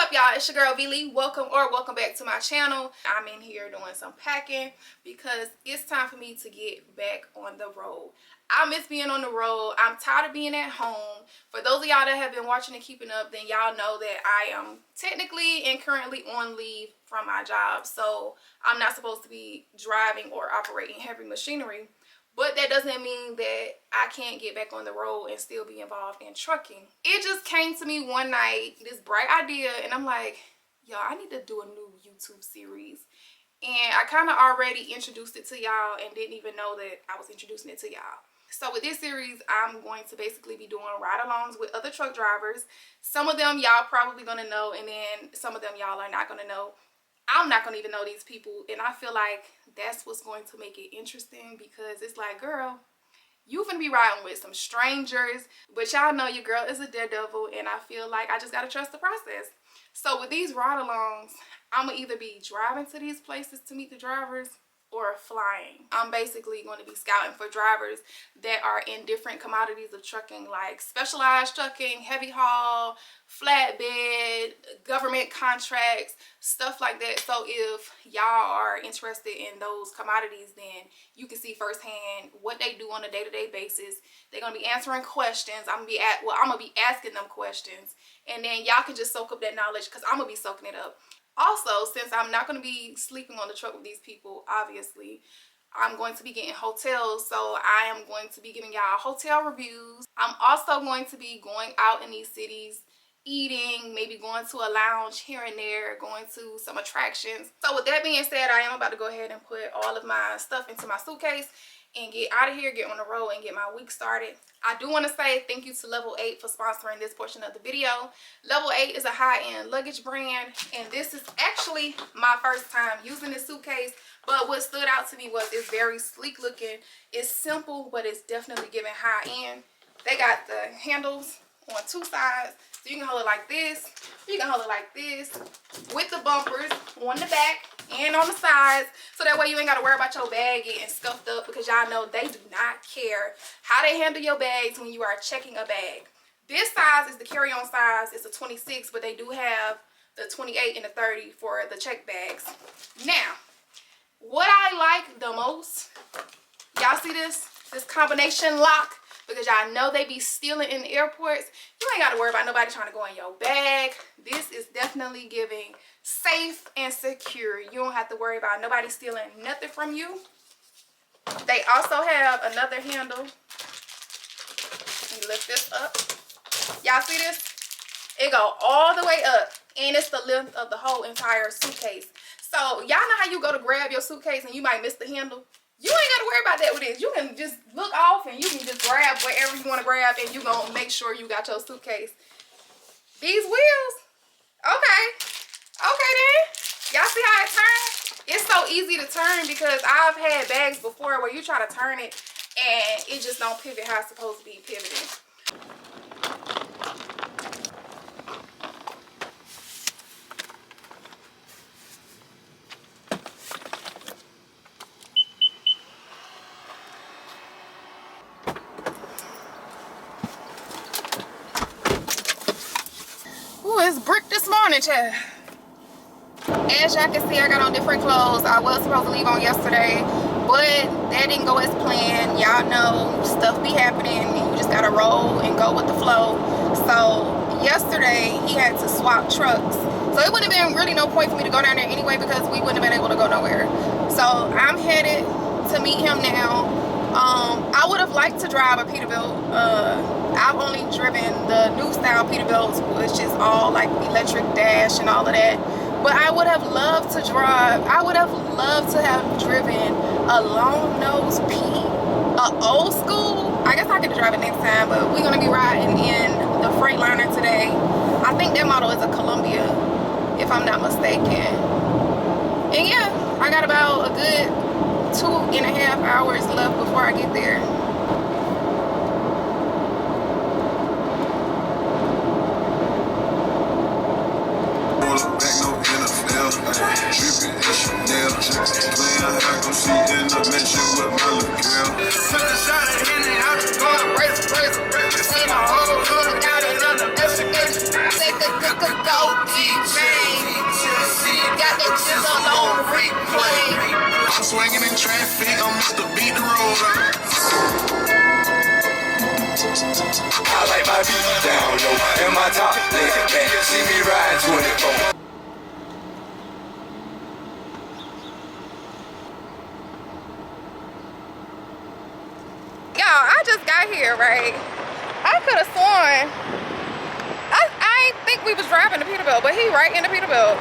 up, y'all? It's your girl V-Lee. Welcome back to my channel. I'm in here doing some packing because it's time for me to get back on the road. I miss being on the road. I'm tired of being at home. For those of y'all that have been watching and keeping up, then y'all know that I am technically and currently on leave from my job. So I'm not supposed to be driving or operating heavy machinery. But that doesn't mean that I can't get back on the road and still be involved in trucking. It just came to me one night, this bright idea, and I'm like, y'all, I need to do a new YouTube series. And I kind of already introduced it to y'all and didn't even know that I was introducing it to y'all. So with this series, I'm going to basically be doing ride-alongs with other truck drivers. Some of them y'all probably gonna know, and then some of them y'all are not gonna know. I'm not gonna even know these people, and I feel like that's what's going to make it interesting, because it's like, girl, you finna be riding with some strangers, but y'all know your girl is a daredevil, and I feel like I just gotta trust the process. So with these ride-alongs, I'm gonna either be driving to these places to meet the drivers or flying. I'm basically going to be scouting for drivers that are in different commodities of trucking, like specialized trucking, heavy haul, flatbed, government contracts, stuff like that. So if y'all are interested in those commodities, then you can see firsthand what they do on a day-to-day basis. They're gonna be answering questions. I'm gonna be asking them questions, and then y'all can just soak up that knowledge, because I'm gonna be soaking it up. Also, since I'm not going to be sleeping on the truck with these people, obviously, I'm going to be getting hotels. So I am going to be giving y'all hotel reviews. I'm also going to be going out in these cities, eating, maybe going to a lounge here and there, going to some attractions. So with that being said, I am about to go ahead and put all of my stuff into my suitcase and get out of here, get on the road, and get my week started. I do want to say thank you to Level 8 for sponsoring this portion of the video. Level 8 is a high-end luggage brand, and this is actually my first time using this suitcase. But what stood out to me was it's very sleek looking. It's simple, but it's definitely giving high-end. They got the handles on two sides, so you can hold it like this, you can hold it like this, with the bumpers on the back and on the sides, so that way you ain't got to worry about your bag getting scuffed up, because y'all know they do not care how they handle your bags when you are checking a bag. This size is the carry-on size. It's a 26, but they do have the 28 and the 30 for the check bags. Now, what I like the most, y'all see this combination lock, because y'all know they be stealing in the airports. You ain't got to worry about nobody trying to go in your bag. This is definitely giving safe and secure. You don't have to worry about nobody stealing nothing from you. They also have another handle. Let me lift this up. Y'all see this? It go all the way up, and it's the length of the whole entire suitcase. So y'all know how you go to grab your suitcase and you might miss the handle? You ain't got to worry about that with this. You can just look off and you can just grab whatever you want to grab, and you're going to make sure you got your suitcase. These wheels, okay then. Y'all see how it turns? It's so easy to turn, because I've had bags before where you try to turn it and it just don't pivot how it's supposed to be pivoting. Ooh, it's brick this morning, child. As y'all can see, I got on different clothes. I was supposed to leave on yesterday, but that didn't go as planned. Y'all know stuff be happening, and you just gotta roll and go with the flow. So yesterday he had to swap trucks, so it would have been really no point for me to go down there anyway, because we wouldn't have been able to go nowhere. So I'm headed to meet him now. I would have liked to drive a Peterbilt. I've only driven the new style Peterbilts, which is all like electric dash and all of that. But I would have loved to drive. I would have loved to have driven a long nose P, a old school. I guess I could drive it next time, but we're gonna be riding in the Freightliner today. I think that model is a Columbia, if I'm not mistaken. And yeah, I got about a good 2.5 hours left before I get there. Go deep. traffic, I must have beat the road up. I like my beat down low, and my top laid back. See me ride 24. Y'all, I just got here, right? I could have sworn I ain't think we was driving to Peterbilt, but he right in the Peterbilt.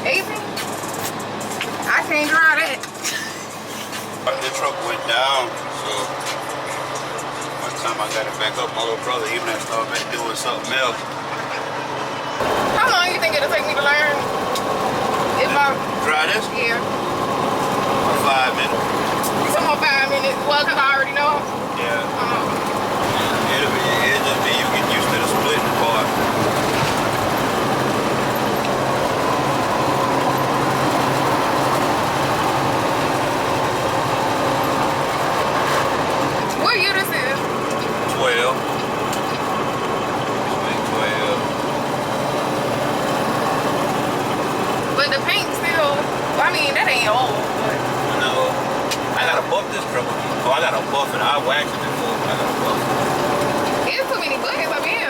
Easy? I can't drive that. The truck went down, so by the time I got it back up, my little brother even had to start back doing something else. How long you think it'll take me to learn? If I Try this? Yeah. 5 minutes. Some more 5 minutes. Well, cause I already know. Yeah. It'll just be you get used to the splitting part. What year this is? 12. It's been 12. But the paint still, I mean, that ain't old. But No. I gotta buff this truck. Oh, I gotta buff it. I waxed it before, but I gotta buff it. it's too many buttons up here.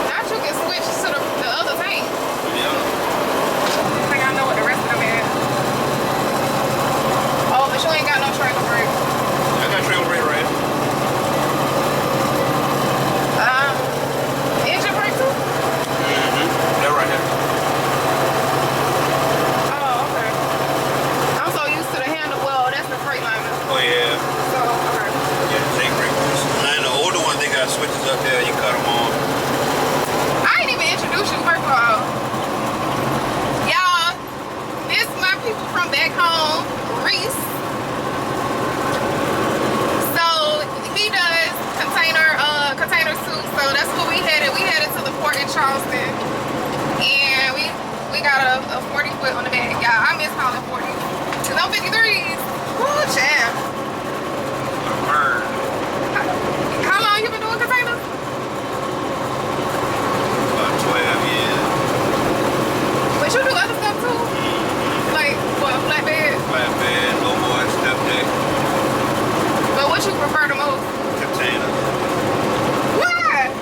Now you can switch to the other tank. Yeah. I think I know what the rest of them is. Oh, but you ain't got no trailer brake. I got trailer brake right here. Engine brake too? That right here. Oh, okay. I'm so used to the handle. Well, that's the Freightliner. Oh yeah. So, okay. Yeah, take brake. Now the older ones, they got switches up there. You cut them on. I ain't even introduced you, first of all. Y'all, this my people from back home, Reese. So he does container soup. So that's what we headed. We headed to the port in Charleston. And we got a 40 foot on the back. Y'all, I miss hauling 40. Cause I'm 53s. Woo, champ. Bird. How long you been doing containers? About 12 years. But you do other stuff too? Like, what, flatbed? Flatbed, no more step deck, But what you prefer the most? container. Why?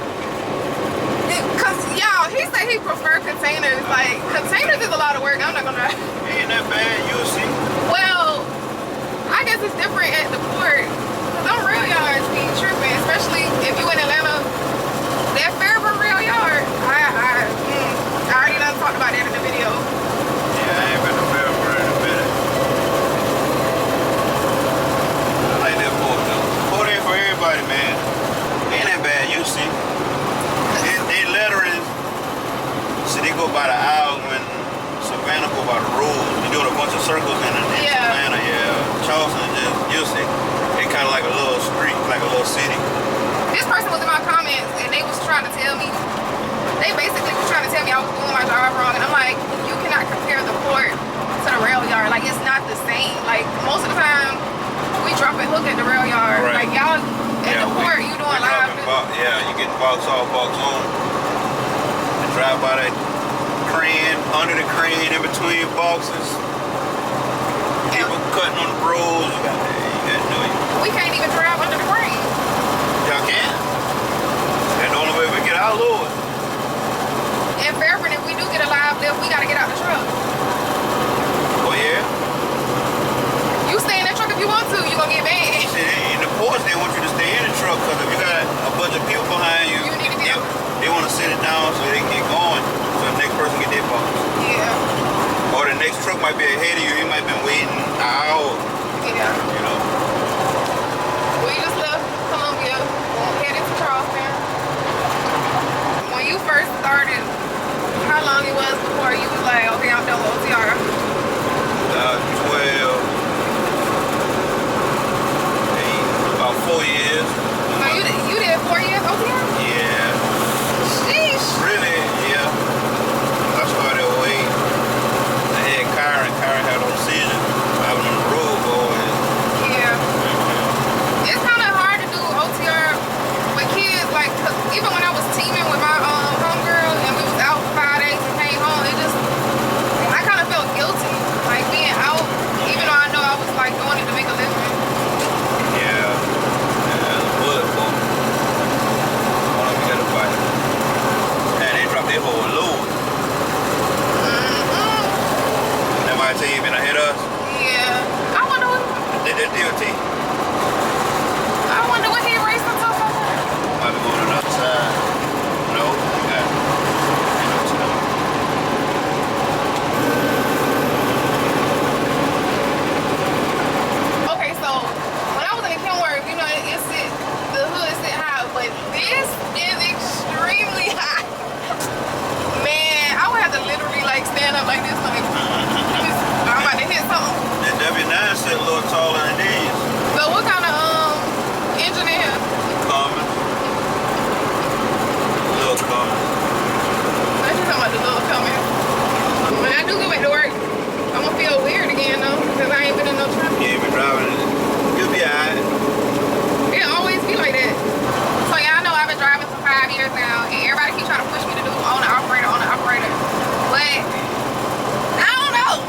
Cause y'all, he said he prefer containers. Like, containers is a lot of work. I'm not gonna lie. Ain't that bad, you'll see. Well, I guess it's different at the port. Cause them rail yards be tripping, especially if you in Atlanta. That Fairburn rail yard, I already done talked about that in the video. Yeah, I ain't been to Fairburn in a minute. I like that port though. Port ain't for everybody, man. Ain't that bad, you see. They lettering, see they go by the aisles when Savannah go by the rules. They doing a bunch of circles in Savannah, yeah. Charleston just, you see, they kind of like a little street, like a little city. This person was in my comments and they was trying to tell me, they basically was trying to tell me I was doing my job wrong. And I'm like, you cannot compare the port to the rail yard. Like, it's not the same. Like, most of the time, we drop and hook at the rail yard. Right. Like, y'all at the port, you doing live. Yeah, you get box off, box on. And drive by that crane, under the crane, in between boxes. People cutting on the roads. You got to do it. We can't even drive under the crane. Y'all can. That's the only way we get our load. In Fairburn, if we do get a live lift, we got to get out the truck. Oh, yeah? You stay in that truck if you want to. You going to get banned. See, in the ports, they want you to stay in the truck because if you got a bunch of people behind you, You need to be they want to sit it down so they can get going so the next person get their box. Yeah. Or the next truck might be ahead of you. He might have been waiting an hour. Yeah. You know? We just left Columbia, headed to Charleston. When you first started, how long it was before you was like, okay, I'm done with OTR? 12, about 4 years. So you did 4 years OTR? Yeah. Sheesh. Really? Yeah. I started at 08. I had Kyron. Kyron had on seizure. I was on like this. Like, I'm about to hit something. That W9 set a little taller than these. So what kind of engine in here? Common. Little common. I just talking about the little coming. When I do go back to work, I'm gonna feel weird again though, because I ain't been in no traffic. You ain't been driving it. You'll be alright. It always be like that. So y'all know I've been driving for 5 years now, and everybody keep trying to push me to do owner operator. But I don't know.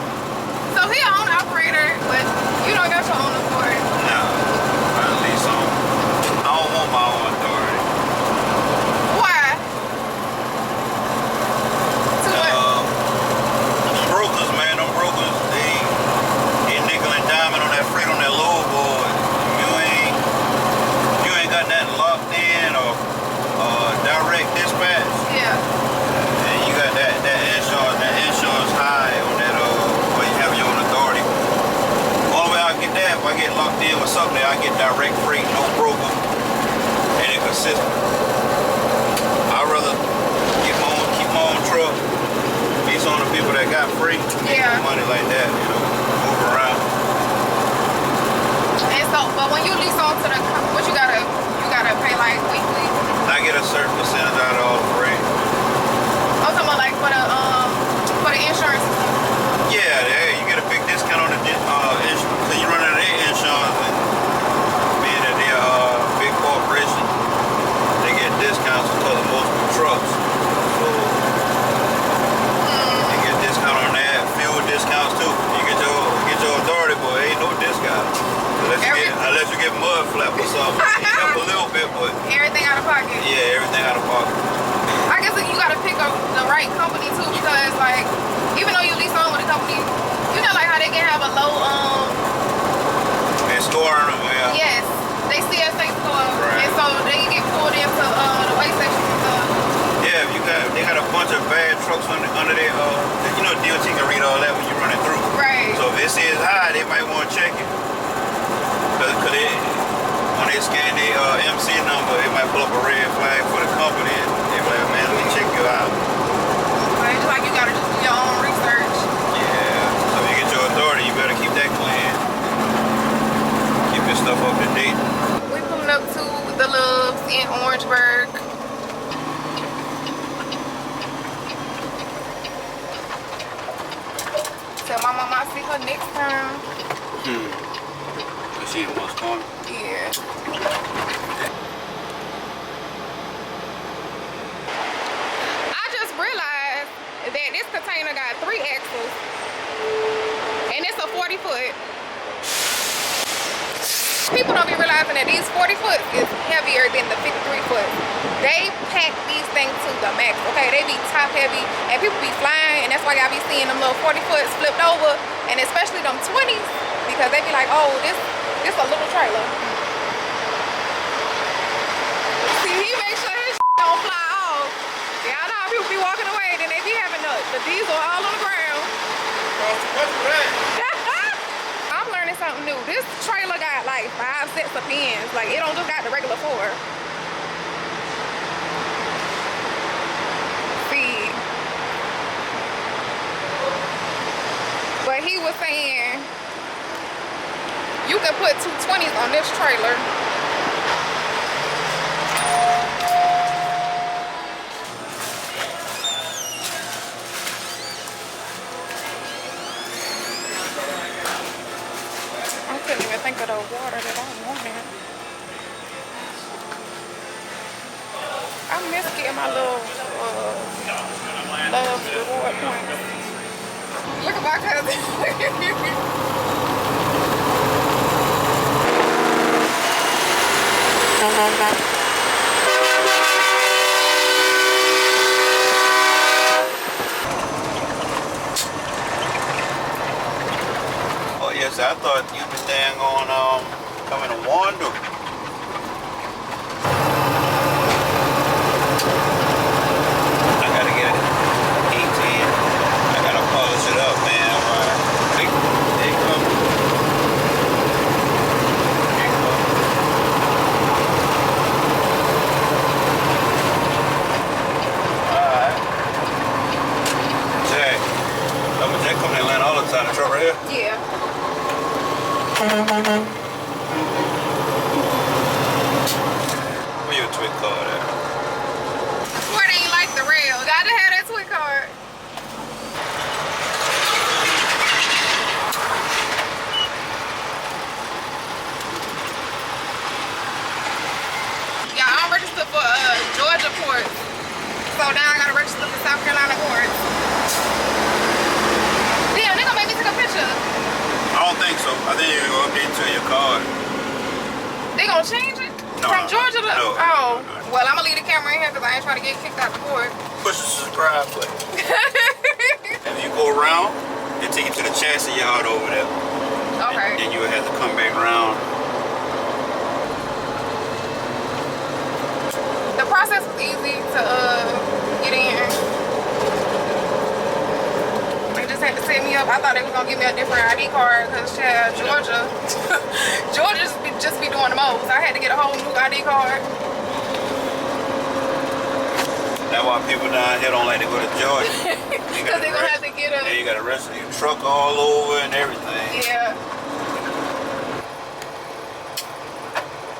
So he an owner operator, but you don't got your own authority. No. At least I don't want my own authority. Why? Too much. Them brokers, man, they nickel and diamond on that freight on that low board. You ain't got nothing locked in or direct dispatch. Yeah. And you got that insurance high on that where you have your own authority. Only way I get that if I get locked in with something, I get direct freight, no broker, and it consistent. I'd rather keep my own truck. These on the people that got free, Yeah. money like that, move around. And so, but when you lease on to the, what you gotta pay like weekly. I get a certain percentage out of all the freight. I'm talking about like for the insurance. Yeah, you get a big discount on the insurance. So you run out of their insurance, and being that they're a big corporation, they get discounts because of multiple trucks. So they get a discount on that. Fuel discounts too. You get your authority, but ain't no discount. Unless you get mud flap or something. You help a little bit, but Everything out of pocket. yeah, everything out of pocket. I guess you gotta pick up the right company too, because like even though you lease on with a company, you know like how they can have a low And scoring them, yeah. yes, they CSA score, Right. and so they get pulled into the weight section and stuff. Yeah, they got a bunch of bad trucks under their DOT can read all that when you're running through. Right. So if it says high, they might want to check it. Cause when they scan their MC number, it might pull up a red flag for the company. And they be like, man, let me check you out. But it's just like you gotta just do your own research. Yeah. So if you get your authority, you better keep that clean. Keep your stuff up to date. We pulling up to the Loves in Orangeburg. Tell my mama I'll see her next time. She in what's going on? Yeah. I just realized that this container got 3 axles and it's a 40 foot. People don't be realizing that these 40 foot is heavier than the 53 foot. They pack these things to the max, okay? They be top heavy and people be flying, and that's why y'all be seeing them little 40 foots flipped over, and especially them 20s, because they be like, oh, this a little trailer. See, he makes sure his don't fly off. Y'all know how people be walking away, then they be having the diesel all on the ground. I'm learning something new. This trailer got like 5 sets of pins. Like, it don't just got the regular 4. See. But he was saying you can put 220s on this trailer. I couldn't even think of the water that I wanted. I miss getting my little Love's reward points. Look at my cousin. Oh yes, I thought you been dang on coming to Wando. I gotta get it 18. I gotta polish it up, man. Wait, there you go. There you go. Alright. Jay. Sign the truck right here? Yeah. Where your twit card at? I swear they ain't like the rail. Gotta have that twit card. Yeah, I'm registered for Georgia ports. So now I gotta register for South Carolina ports. Damn, they gonna make me take a picture. I don't think so. I think you're gonna update to your card. They gonna change it? No, From Georgia to... no. Oh. Well, I'm gonna leave the camera in here because I ain't trying to get kicked out the port. Push the subscribe button. If you go around, they take you to the chassis yard over there. Okay. And then you would have to come back around. The process was easy to get in. They just had to set me up. I thought they was gonna give me a different ID card because Georgia, Georgia just be doing the most. I had to get a whole new ID card. That's why people down here don't like to go to Georgia. Because they're gonna have to get a... Yeah, you got to register your truck all over and everything. Yeah.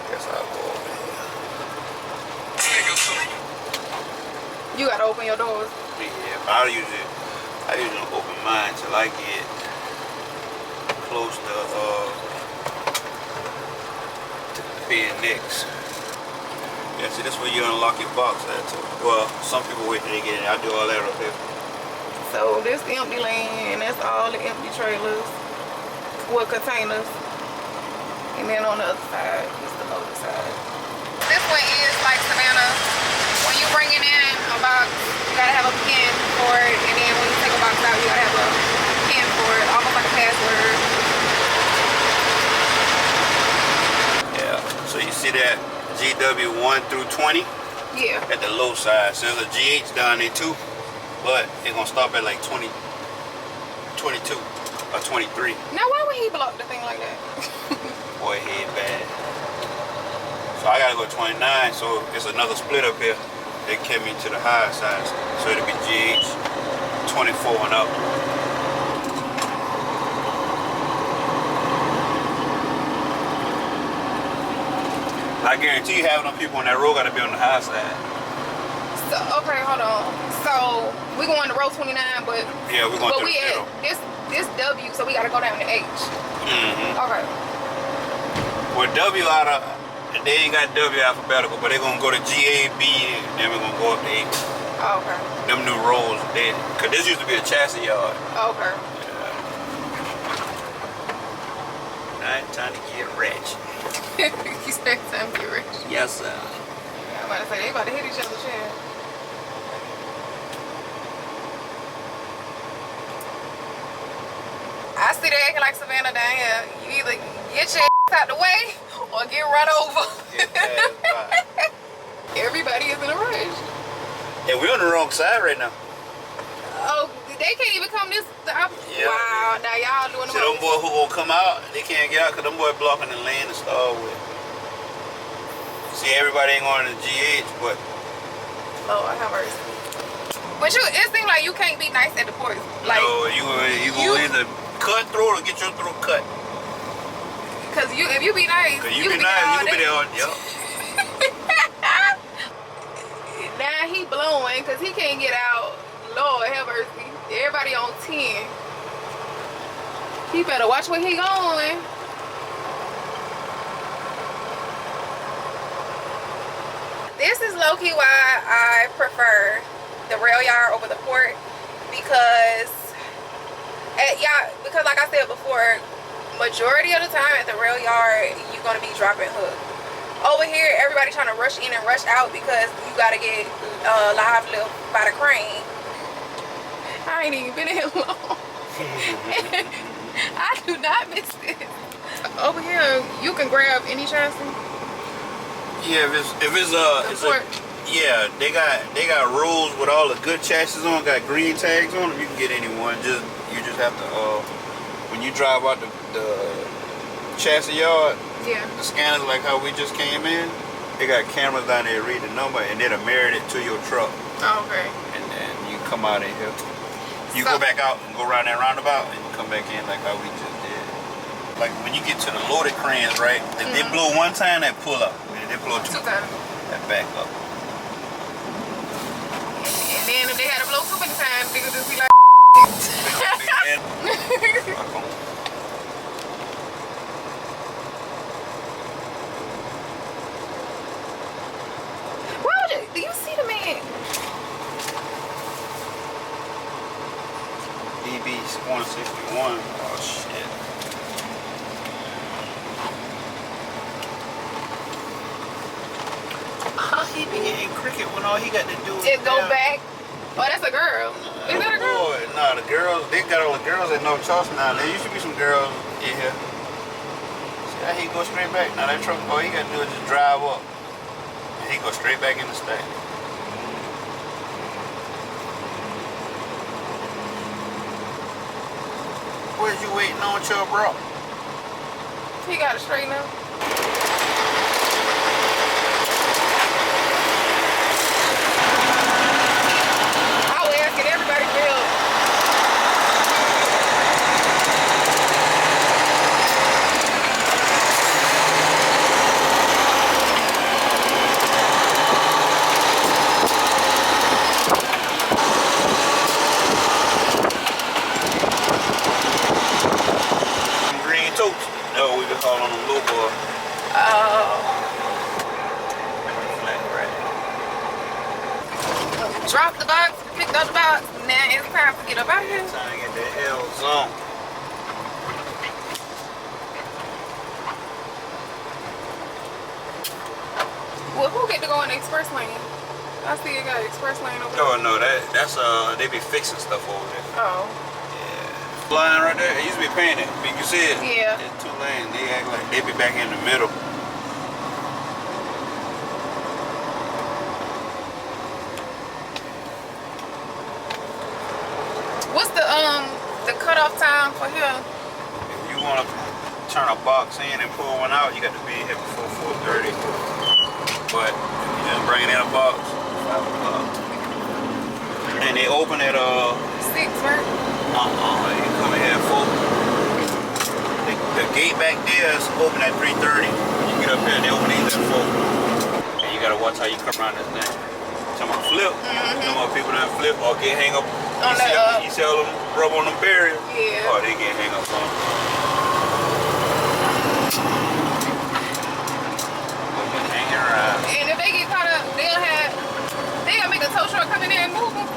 Guess I'll go over here. You gotta open your doors. Yeah, I usually open mine till I get close to being next. Yeah, see, this is where you unlock your box at too. Well, some people wait till they get in. I do all that up here. So this empty land, that's all the empty trailers with containers. And then on the other side is the loaded side. This one is like Savannah. When you bring it in a box, you gotta have a pin for it. And then when you take a box out, you gotta have a pin for it, almost like a password. Yeah, so you see that GW1 through 20? Yeah. At the low side. So there's a GH down there too, but they're gonna stop at like 20, 22 or 23. Now why would he block the thing like that? Boy, head bad. So I gotta go 29, so it's another split up here. They kept me to the higher side, so it'll be GH 24 and up. I guarantee you having them people on that road gotta be on the high side. So, okay, hold on. So we going to row 29, but Yeah, we're going but through we the at middle. this W, so we gotta go down to H. Okay. With W out of, they ain't got W alphabetical, but they're gonna go to G, A, B, and then we're gonna go up to H. Okay. Them new roads, cause this used to be a chassis yard. Okay. Now it's time to get rich. You said time to get rich. Yes, sir. I'm about to say they about to hit each other's chin. I see they acting like Savannah down here. You either get your ass out the way or get run over. Everybody is in a rush. Yeah, we're on the wrong side right now. Oh, they can't even come this. Yeah. Wow, now y'all doing the So them most. boys who gonna come out, they can't get out because them boys blocking the lane to start with. See, everybody ain't going to the GH, but Lord have mercy. But it seems like you can't be nice at the port. Like, no, you gonna either cut throat or get your throat cut. Cause if you be nice, Cause you be nice, you can be there all day. Now he blowing cause he can't get out. Lord have mercy. Everybody on 10. He better watch where he going. This is low-key why I prefer the rail yard over the port because like I said before, majority of the time at the rail yard you're gonna be dropping hook. Over here everybody trying to rush in and rush out because you gotta get live lift by the crane. I ain't even been here long. I do not miss this. Over here you can grab any chassis. Yeah, yeah, they got rolls with all the good chassis on, got green tags on them. You can get any one. You just have to when you drive out the chassis yard. Yeah. The scanners like how we just came in. They got cameras down there read the number and then married it to your truck. Oh, okay. And then you come out in here. You go back out and go around that roundabout and come back in like how we just did. Like when you get to the loaded crayons, right? If they blow one time, that pull up. If they blow two times, that back up. And then if they had to blow too many times, they could just be like. Why would you? Do you see the man? DB's 161. Oh shit. He be getting cricket when all he got to do is go back. Oh, that's a girl. Is that a girl? Boy, nah, the girls, they got all the girls at no choice now. There used to be some girls in here. See how he go straight back? Now that truck, all he got to do is just drive up. And he go straight back in the state. Where's you waiting on your bro? He got it straighten up. Drop the box, picked up the box. Now it's time to get up out of here. Time to get the hell zone. Well, who get to go in the express lane? I see you got express lane over there. Oh no, that's they be fixing stuff over there. Oh. Yeah. Line right there, it used to be painted. You can see it. Yeah. It's 2 lanes. They act like they be back in the middle. What's the cutoff time for here? If you want to turn a box in and pull one out, you got to be here before 4:30. But if you just bring in a box, 5 o'clock. And they open at 6, right? You come in here at 4. The gate back there is open at 3:30. When you get up here, they open these at 4. And you gotta watch how you come around this thing. Talking about flip. Some more people that flip or get hang up. You see all them rub on them barriers? Yeah. Or they get hang up on them. Hanging around. And if they get caught up, they gotta make a tow truck come in there and move them.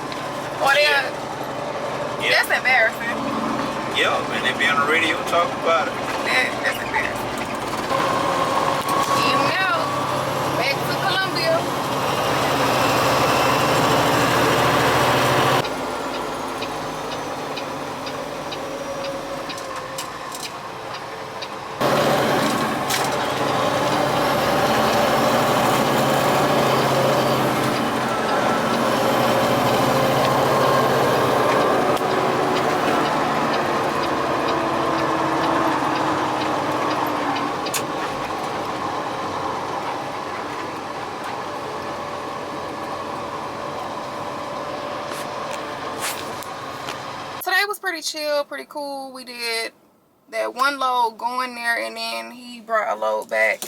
Or that's embarrassing. Yeah, and they be on the radio talking about it. That's embarrassing. Even out, back to Columbia. Pretty chill, pretty cool. We did that one load going there, and then he brought a load back.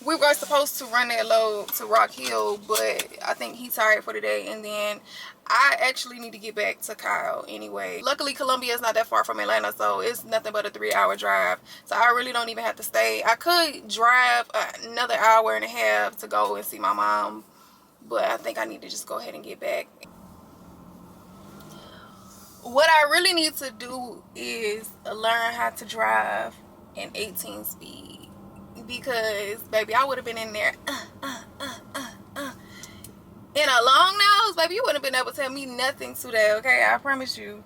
We were supposed to run that load to Rock Hill, but I think he's tired for the day, and then I actually need to get back to Kyle anyway. Luckily, Columbia is not that far from Atlanta, so it's nothing but a 3-hour drive, so I really don't even have to stay. I could drive another hour and a half to go and see my mom, but I think I need to just go ahead and get back. What I really need to do is learn how to drive in 18 speed, because baby, I would have been in there in a long nose, baby. You wouldn't have been able to tell me nothing today, okay? I promise you.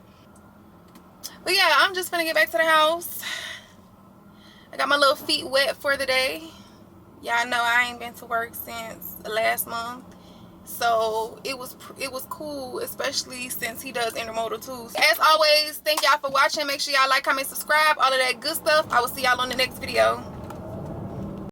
But yeah, I'm just gonna get back to the house. I got my little feet wet for the day. Y'all know I ain't been to work since last month. So it was cool, especially since he does intermodal too. As always, thank y'all for watching. Make sure y'all like, comment, subscribe, all of that good stuff. I will see y'all on the next video.